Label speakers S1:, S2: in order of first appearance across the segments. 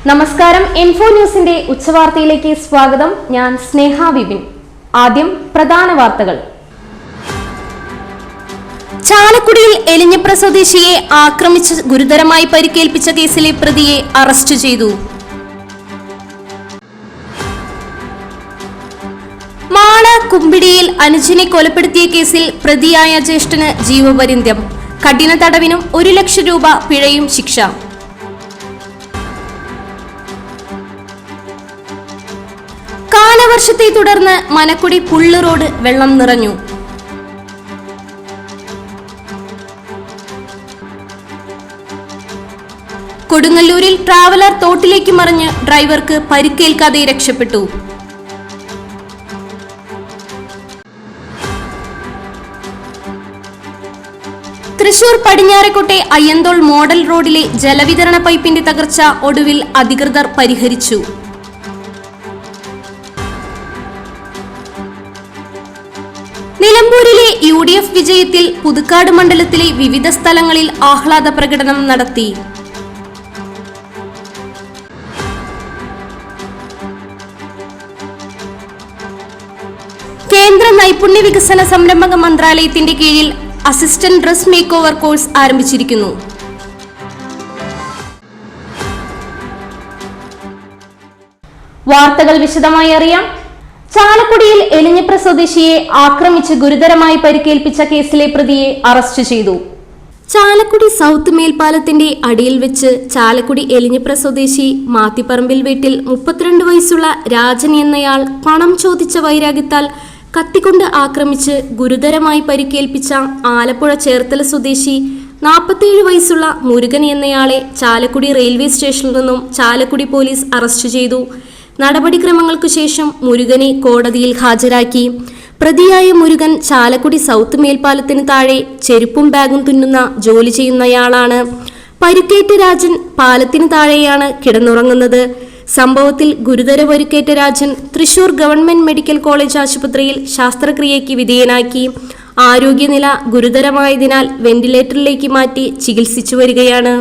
S1: നമസ്കാരം. ഇൻഫോ ന്യൂസിന്റെ ഉച്ചവാർത്തയിലേക്ക് സ്വാഗതം. ഞാൻ സ്നേഹ വിപിൻ. ആദ്യം പ്രധാന വാർത്തകൾ. ചാലക്കുടിയിൽ എലിഞ്ഞപ്ര സ്വദേശിയെ ആക്രമിച്ച് ഗുരുതരമായി പരിക്കേൽപ്പിച്ച കേസിലെ പ്രതിയെ അറസ്റ്റ് ചെയ്തു. മാള കുമ്പിടിയിൽ അനുജനെ കൊലപ്പെടുത്തിയ കേസിൽ പ്രതിയായ ജ്യേഷ്ഠന് ജീവപര്യന്തം, കഠിന തടവിനും 1 ലക്ഷം രൂപ പിഴയും ശിക്ഷ. കാലവർഷത്തെ തുടർന്ന് മനക്കുടി പുള്ള് റോഡ് വെള്ളം നിറഞ്ഞു. കൊടുങ്ങല്ലൂരിൽ ട്രാവലർ തോട്ടിലേക്ക് മറിഞ്ഞ് ഡ്രൈവർക്ക് പരിക്കേൽക്കാതെ രക്ഷപ്പെട്ടു. തൃശൂർ പടിഞ്ഞാറേക്കോട്ടെ അയ്യന്തോൾ മോഡൽ റോഡിലെ ജലവിതരണ പൈപ്പിന്റെ തകർച്ച ഒടുവിൽ അധികൃതർ പരിഹരിച്ചു. നിലമ്പൂരിലെ UDF വിജയത്തിൽ പുതുക്കാട് മണ്ഡലത്തിലെ വിവിധ സ്ഥലങ്ങളിൽ ആഹ്ലാദ പ്രകടനം നടത്തി. കേന്ദ്ര നൈപുണ്യ വികസന സംരംഭക മന്ത്രാലയത്തിന്റെ കീഴിൽ assistant dress make over course ആരംഭിച്ചിരിക്കുന്നു. വാർത്തകൾ വിശദമായി അറിയാം. ചാലക്കുടിയിൽ എലിഞ്ഞപ്ര സ്വദേശിയെ ആക്രമിച്ച് ഗുരുതരമായി പരിക്കേൽപ്പിച്ച കേസിലെ പ്രതിയെ അറസ്റ്റ് ചെയ്തു. ചാലക്കുടി സൗത്ത് മേൽപ്പാലത്തിന്റെ അടിയിൽ വെച്ച് ചാലക്കുടി എലിഞ്ഞപ്ര സ്വദേശി മാത്തിപ്പറമ്പിൽ വീട്ടിൽ 32 വയസ്സുള്ള രാജൻ എന്നയാൾ പണം ചോദിച്ച വൈരാഗ്യത്താൽ കത്തിക്കൊണ്ട് ആക്രമിച്ച് ഗുരുതരമായി പരിക്കേൽപ്പിച്ച ആലപ്പുഴ ചേർത്തല സ്വദേശി 47 വയസ്സുള്ള മുരുകൻ എന്നയാളെ ചാലക്കുടി റെയിൽവേ സ്റ്റേഷനിൽ നിന്നും ചാലക്കുടി പോലീസ് അറസ്റ്റ് ചെയ്തു. നടപടിക്രമങ്ങൾക്കു ശേഷം മുരുകനെ കോടതിയിൽ ഹാജരാക്കി. പ്രതിയായ മുരുകൻ ചാലക്കുടി സൗത്ത് മേൽപ്പാലത്തിന് താഴെ ചെരുപ്പും ബാഗും തുന്നുന്ന ജോലി ചെയ്യുന്നയാളാണ്. പരിക്കേറ്റ രാജൻ പാലത്തിന് താഴെയാണ് കിടന്നുറങ്ങുന്നത്. സംഭവത്തിൽ ഗുരുതര പരിക്കേറ്റ Rajan Thrissur government medical college ആശുപത്രിയിൽ ശസ്ത്രക്രിയയ്ക്ക് വിധേയനാക്കി. ആരോഗ്യനില ഗുരുതരമായതിനാൽ വെന്റിലേറ്ററിലേക്ക് മാറ്റി ചികിത്സിച്ചു വരികയാണ്.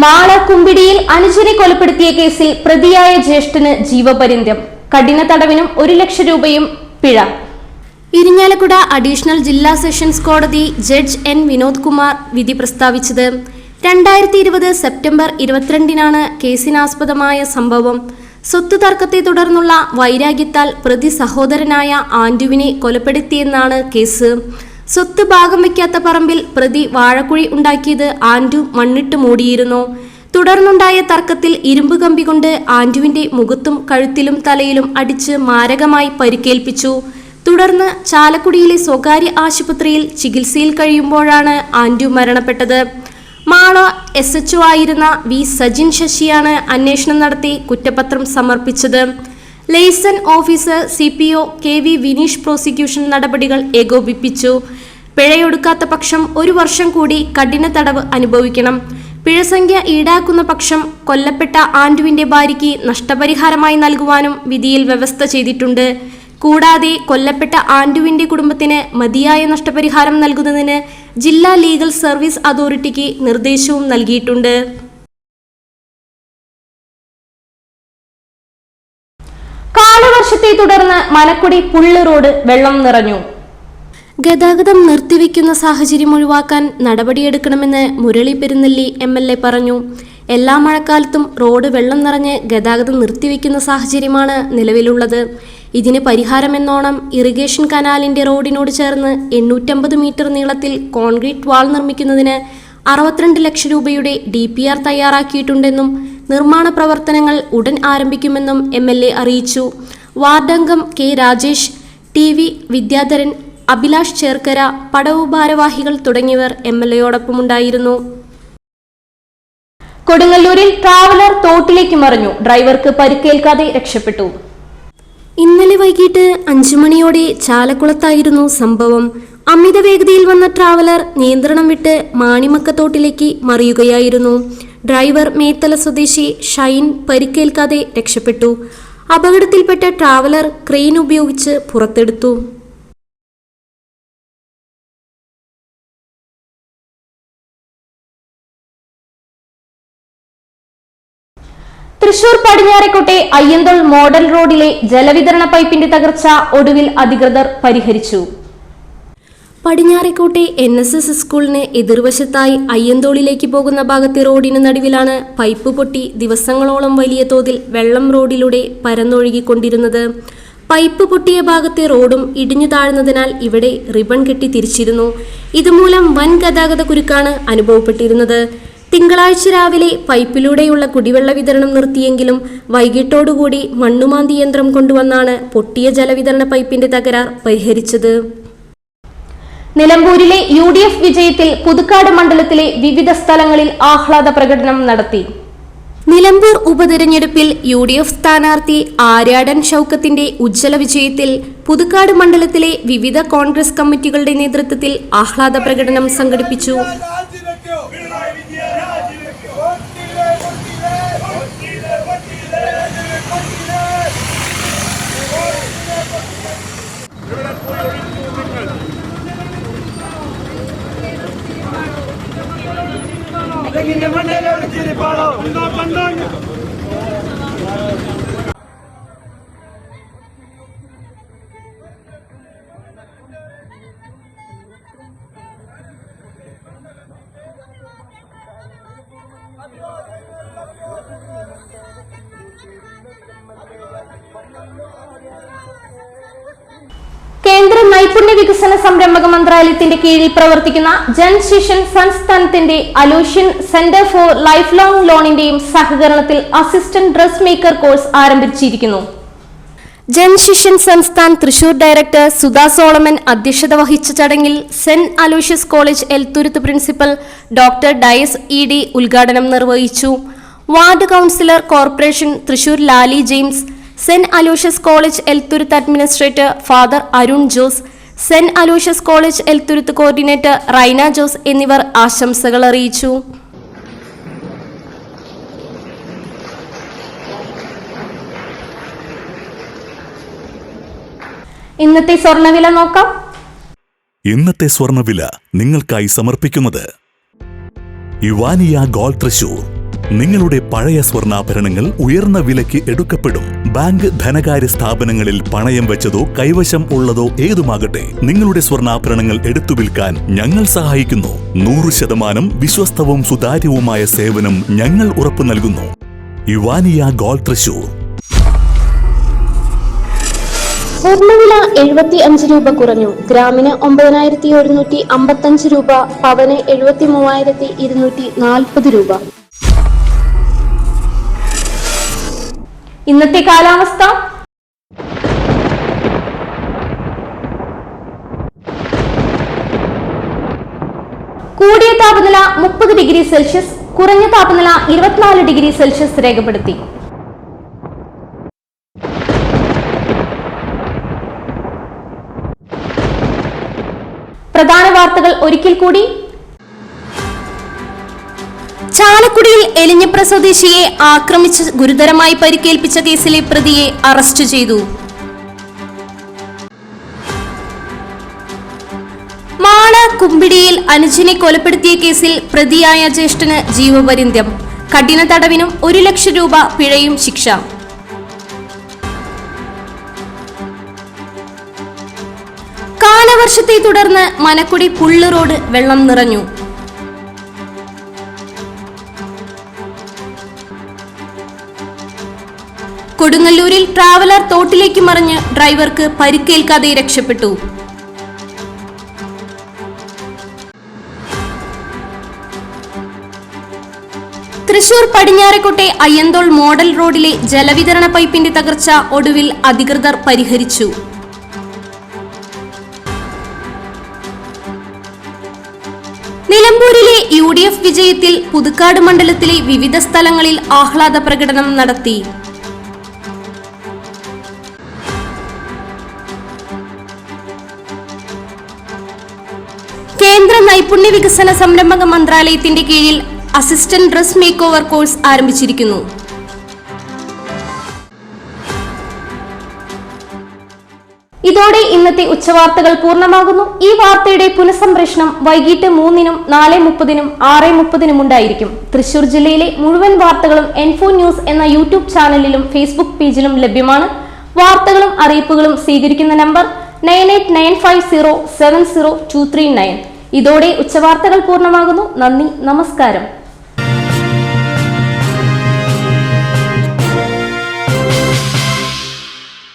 S1: മാള കുമ്പിടിയിൽ അനുജനെ കൊലപ്പെടുത്തിയ കേസിൽ പ്രതിയായ ജ്യേഷ്ഠന് ജീവപര്യന്തം, കഠിന തടവിനും 1 ലക്ഷം രൂപയും പിഴ. ഇരിങ്ങാലക്കുട അഡീഷണൽ ജില്ലാ സെഷൻസ് കോടതി ജഡ്ജ് N വിനോദ് കുമാർ വിധി പ്രസ്താവിച്ചത്. 2020 സെപ്റ്റംബർ 22-നാണ് കേസിനാസ്പദമായ സംഭവം. സ്വത്ത് തർക്കത്തെ തുടർന്നുള്ള വൈരാഗ്യത്താൽ പ്രതി സഹോദരനായ ആന്റുവിനെ കൊലപ്പെടുത്തിയെന്നാണ് കേസ്. സ്വത്ത് ഭാഗം വയ്ക്കാത്ത പറമ്പിൽ പ്രതി വാഴക്കുഴി ഉണ്ടാക്കിയത് ആന്റു മണ്ണിട്ട് മൂടിയിരുന്നു. തുടർന്നുണ്ടായ തർക്കത്തിൽ ഇരുമ്പ് കമ്പി കൊണ്ട് ആന്റുവിന്റെ മുഖത്തും കഴുത്തിലും തലയിലും അടിച്ച് മാരകമായി പരിക്കേൽപ്പിച്ചു. തുടർന്ന് ചാലക്കുടിയിലെ സ്വകാര്യ ആശുപത്രിയിൽ ചികിത്സയിൽ കഴിയുമ്പോഴാണ് ആന്റു മരണപ്പെട്ടത്. മാള SHO ആയിരുന്ന V സജിൻ ശശിയാണ് അന്വേഷണം നടത്തി കുറ്റപത്രം സമർപ്പിച്ചത്. Liaison officer CPO KV Vineesh prosecution നടപടികൾ ഏകോപിപ്പിച്ചു. പിഴയൊടുക്കാത്ത പക്ഷം 1 വർഷം കൂടി കഠിന തടവ് അനുഭവിക്കണം. പിഴസംഖ്യ ഈടാക്കുന്ന പക്ഷം കൊല്ലപ്പെട്ട ആന്റുവിന്റെ ഭാര്യയ്ക്ക് നഷ്ടപരിഹാരമായി നൽകുവാനും വിധിയിൽ വ്യവസ്ഥ ചെയ്തിട്ടുണ്ട്. കൂടാതെ കൊല്ലപ്പെട്ട ആന്റുവിന്റെ കുടുംബത്തിന് മതിയായ നഷ്ടപരിഹാരം നൽകുന്നതിന് ജില്ലാ ലീഗൽ സർവീസ് അതോറിറ്റിക്ക് നിർദ്ദേശവും നൽകിയിട്ടുണ്ട്. കാലവർഷത്തെ തുടർന്ന് മനക്കുടി പുള്ള് റോഡ് വെള്ളം നിറഞ്ഞു. ഗതാഗതം നിർത്തിവെക്കുന്ന സാഹചര്യം ഒഴിവാക്കാൻ നടപടിയെടുക്കണമെന്ന് മുരളി പെരുന്നെല്ലി MLA പറഞ്ഞു. എല്ലാ മഴക്കാലത്തും റോഡ് വെള്ളം നിറഞ്ഞ് ഗതാഗതം നിർത്തിവെക്കുന്ന സാഹചര്യമാണ് നിലവിലുള്ളത്. ഇതിന് പരിഹാരമെന്നോണം ഇറിഗേഷൻ കനാലിന്റെ റോഡിനോട് ചേർന്ന് 850 മീറ്റർ നീളത്തിൽ കോൺക്രീറ്റ് വാൾ നിർമ്മിക്കുന്നതിന് 62 ലക്ഷം രൂപയുടെ DPR തയ്യാറാക്കിയിട്ടുണ്ടെന്നും നിർമ്മാണ പ്രവർത്തനങ്ങൾ ഉടൻ ആരംഭിക്കുമെന്നും MLA അറിയിച്ചു. വാർഡംഗം K രാജേഷ്, TV വിദ്യാധരൻ, അഭിലാഷ് ചേർക്കര, പടവു ഭാരവാഹികൾ തുടങ്ങിയവർ MLAയോടൊപ്പമുണ്ടായിരുന്നു. കൊടുങ്ങല്ലൂരിൽ ട്രാവലർ തോട്ടിലേക്ക് മറിഞ്ഞു, ഡ്രൈവർക്ക് പരിക്കേൽക്കാതെ രക്ഷപ്പെട്ടു. ഇന്നലെ വൈകിട്ട് 5 മണിയോടെ ചാലക്കുളത്തായിരുന്നു സംഭവം. അമിത വേഗതയിൽ വന്ന ട്രാവലർ നിയന്ത്രണം വിട്ട് മാണിമക്കത്തോട്ടിലേക്ക് മറിയുകയായിരുന്നു. ഡ്രൈവർ മേത്തല സ്വദേശി ഷൈൻ പരിക്കേൽക്കാതെ രക്ഷപ്പെട്ടു. അപകടത്തിൽപ്പെട്ട ട്രാവലർ ക്രെയിൻ ഉപയോഗിച്ച് പുറത്തെടുത്തു. തൃശൂർ പടിഞ്ഞാറേക്കോട്ടെ അയ്യന്തോൾ മോഡൽ റോഡിലെ ജലവിതരണ പൈപ്പിന്റെ തകർച്ച ഒടുവിൽ അധികൃതർ പരിഹരിച്ചു. പടിഞ്ഞാറേക്കോട്ടെ NSS സ്കൂളിന് എതിർവശത്തായി അയ്യന്തോളിലേക്ക് പോകുന്ന ഭാഗത്തെ റോഡിന് നടുവിലാണ് പൈപ്പ് പൊട്ടി ദിവസങ്ങളോളം വലിയ തോതിൽ വെള്ളം റോഡിലൂടെ പരന്നൊഴുകിക്കൊണ്ടിരുന്നത്. പൈപ്പ് പൊട്ടിയ ഭാഗത്തെ റോഡും ഇടിഞ്ഞു താഴ്ന്നതിനാൽ ഇവിടെ റിബൺ കെട്ടി തിരിച്ചിരുന്നു. ഇതുമൂലം വൻ ഗതാഗത കുരുക്കാണ് അനുഭവപ്പെട്ടിരുന്നത്. തിങ്കളാഴ്ച രാവിലെ പൈപ്പിലൂടെയുള്ള കുടിവെള്ള വിതരണം നിർത്തിയെങ്കിലും വൈകിട്ടോടുകൂടി മണ്ണുമാന്തി യന്ത്രം കൊണ്ടുവന്നാണ് പൊട്ടിയ ജലവിതരണ പൈപ്പിന്റെ തകരാർ പരിഹരിച്ചത്. നിലമ്പൂരിലെ UDF വിജയത്തിൽ പുതുക്കാട് മണ്ഡലത്തിലെ വിവിധ സ്ഥലങ്ങളിൽ ആഹ്ലാദ പ്രകടനം നടത്തി. നിലമ്പൂർ ഉപതെരഞ്ഞെടുപ്പിൽ UDF സ്ഥാനാർത്ഥി ആര്യാടൻ ഷൗക്കത്തിന്റെ ഉജ്ജ്വല വിജയത്തിൽ പുതുക്കാട് മണ്ഡലത്തിലെ വിവിധ കോൺഗ്രസ് കമ്മിറ്റികളുടെ നേതൃത്വത്തിൽ ആഹ്ലാദ പ്രകടനം സംഘടിപ്പിച്ചു. കേന്ദ്ര നൈപുണ്യ വികസന സംരംഭക മന്ത്രാലയത്തിന്റെ കീഴിൽ പ്രവർത്തിക്കുന്ന ജൻശിഷൻ സംസ്ഥാനത്തിന്റെ Aloysian centre for life long ലോണിന്റെയും സഹകരണത്തിൽ അസിസ്റ്റന്റ് ഡ്രസ് മേക്കർ കോഴ്സ് ആരംഭിച്ചിരിക്കുന്നു. ജൻശിഷൻ സംസ്ഥാൻ തൃശൂർ ഡയറക്ടർ സുധാ സോളമൻ അധ്യക്ഷത വഹിച്ച ചടങ്ങിൽ Saint Aloysius college Elthuruth principal doctor Dias ED ഉദ്ഘാടനം നിർവഹിച്ചു. Ward councillor corporation Thrissur Lali James, Saint Aloysius college Elthuruth administrator father Arun Jose, Saint Aloysius college Elthuruth coordinator Raina Jose എന്നിവർ ആശംസകൾ അറിയിച്ചു. ഇന്നത്തെ സ്വർണ്ണവില നോക്കാം.
S2: ഇന്നത്തെ സ്വർണ്ണവില നിങ്ങൾക്കായി സമർപ്പിക്കുന്നത് ഇവാനിയ ഗോൾഡ് തൃശൂർ. നിങ്ങളുടെ പഴയ സ്വർണ്ണാഭരണങ്ങൾ ഉയർന്ന വിലയ്ക്ക് എടുക്കപ്പെടും. ബാങ്ക്, ധനകാര്യ സ്ഥാപനങ്ങളിൽ പണയം വെച്ചതോ കൈവശം ഉള്ളതോ ഏതുമാകട്ടെ, നിങ്ങളുടെ സ്വർണ്ണാഭരണങ്ങൾ എടുത്തു വിൽക്കാൻ ഞങ്ങൾ സഹായിക്കുന്നു. 100% വിശ്വസ്തവും സുതാര്യവുമായ സേവനം ഞങ്ങൾ ഉറപ്പു നൽകുന്നു. ഇവാനിയ ഗോൾഡ് തൃശൂർ.
S1: സ്വർണ്ണവില 75 രൂപ കുറഞ്ഞു. ഗ്രാമിന് 9155 രൂപ, പവന് 73,240 രൂപ. ഇന്നത്തെ കാലാവസ്ഥ. കൂടിയ താപനില 30 ഡിഗ്രി സെൽഷ്യസ്, കുറഞ്ഞ താപനില 24 ഡിഗ്രി സെൽഷ്യസ് രേഖപ്പെടുത്തി. പ്രധാന വാർത്തകൾ ഒരിക്കൽ കൂടി. ചാലക്കുടിയിൽ എലിഞ്ഞപ്ര സ്വദേശിയെ ആക്രമിച്ച് ഗുരുതരമായി പരിക്കേൽപ്പിച്ച കേസിലെ പ്രതിയെ അറസ്റ്റ് ചെയ്തു. മാണ കുമ്പിടിയിൽ അനുജനെ കൊലപ്പെടുത്തിയ കേസിൽ പ്രതിയായ ജ്യേഷ്ഠന് ജീവപര്യന്തം, കഠിന തടവിനും 1 ലക്ഷം രൂപ പിഴയും ശിക്ഷ. കാലവർഷത്തെ തുടർന്ന് മനക്കുടി പുള്ള് റോഡ് വെള്ളം നിറഞ്ഞു. കൊടുങ്ങല്ലൂരിൽ ട്രാവലർ തോട്ടിലേക്ക് മറിഞ്ഞ് ഡ്രൈവർക്ക് പരിക്കേൽക്കാതെ രക്ഷപ്പെട്ടു. തൃശൂർ പടിഞ്ഞാറേക്കോട്ടെ അയ്യന്തോൾ മോഡൽ റോഡിലെ ജലവിതരണ പൈപ്പിന്റെ തകർച്ച ഒടുവിൽ അധികൃതർ പരിഹരിച്ചു. നിലമ്പൂരിലെ UDF വിജയത്തിൽ പുതുക്കാട് മണ്ഡലത്തിലെ വിവിധ സ്ഥലങ്ങളിൽ ആഹ്ലാദ പ്രകടനം നടത്തി. കേന്ദ്ര നൈപുണ്യ വികസന സംരംഭക മന്ത്രാലയത്തിന്റെ കീഴിൽ assistant dress make over course ആരംഭിച്ചിരിക്കുന്നു. ഇതോടെ ഇന്നത്തെ ഉച്ചവാർത്തകൾ പൂർണ്ണമാകുന്നു. ഈ വാർത്തയുടെ പുനഃസംപ്രേഷണം വൈകിട്ട് 3-നും 4:30-നും 6:30-നും ഉണ്ടായിരിക്കും. തൃശൂർ ജില്ലയിലെ മുഴുവൻ വാർത്തകളും N4 ന്യൂസ് എന്ന യൂട്യൂബ് ചാനലിലും ഫേസ്ബുക്ക് പേജിലും ലഭ്യമാണ്. വാർത്തകളും അറിയിപ്പുകളും സ്വീകരിക്കുന്ന നമ്പർ 9895070239. ഇതോടെ ഉച്ചവാർത്തകൾ പൂർണ്ണമാകുന്നു. നന്ദി, നമസ്കാരം.